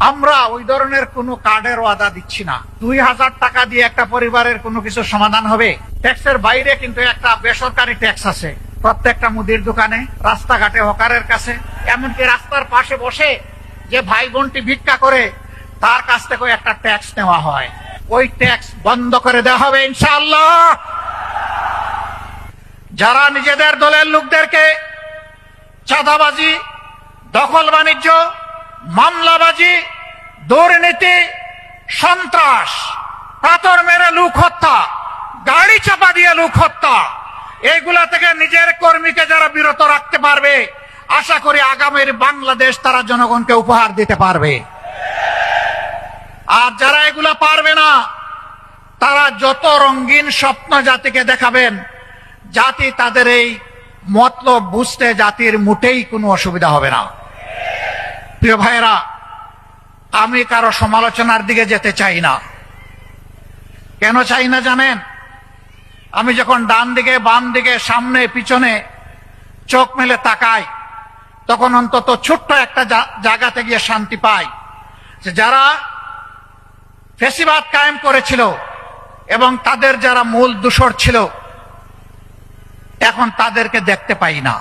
আমরা ওই ধরনের কোনো কার্ডের ওয়াদা দিচ্ছি না। 2000 টাকা দিয়ে একটা পরিবারের কোনো কিছু সমাধান হবে? ট্যাক্সের বাইরে কিন্তু একটা বেসরকারি ট্যাক্স আছে প্রত্যেকটা মুদির দোকানে, রাস্তাঘাটে, হকারের কাছে, এমনকি রাস্তার পাশে বসে যে ভাই বোনটি ভিক্ষা করে তার কাছ থেকে একটা ট্যাক্স নেওয়া হয়। ওই ট্যাক্স বন্ধ করে দেওয়া হবে ইনশাআল্লাহ। যারা নিজেদের দলের লোকদেরকে চাঁদাবাজি, দখল বাণিজ্য, মামলাবাজি, দুর্নীতি, সন্ত্রাস, পাথর মেরে লোক হত্যা, গাড়ি চাপা দিয়ে লোক হত্যা, এইগুলা থেকে নিজের কর্মীকে যারা বিরত রাখতে পারবে, আশা করি আগামীর বাংলাদেশ তারা জনগণকে উপহার দিতে পারবে। আর যারা এগুলা পারবে না, তারা যত রঙিন স্বপ্ন জাতিকে দেখাবেন, জাতি তাদের এই মতলব বুঝতে জাতির মোটেই কোনো অসুবিধা হবে না। প্রিয় ভাইয়েরা, আমি কারো সমালোচনার দিকে যেতে চাই না। কেন চাই না জানেন? আমি যখন ডান দিকে, বাম দিকে, সামনে, পিছনে চোখ মেলে তাকাই, তখন অন্তত ছোট্ট একটা জায়গাতে গিয়ে শান্তি পাই যে যারা ফ্যাসিবাদ কায়েম করেছিল এবং তাদের যারা মূল দোসর ছিল, এখন তাদেরকে দেখতে পাই না।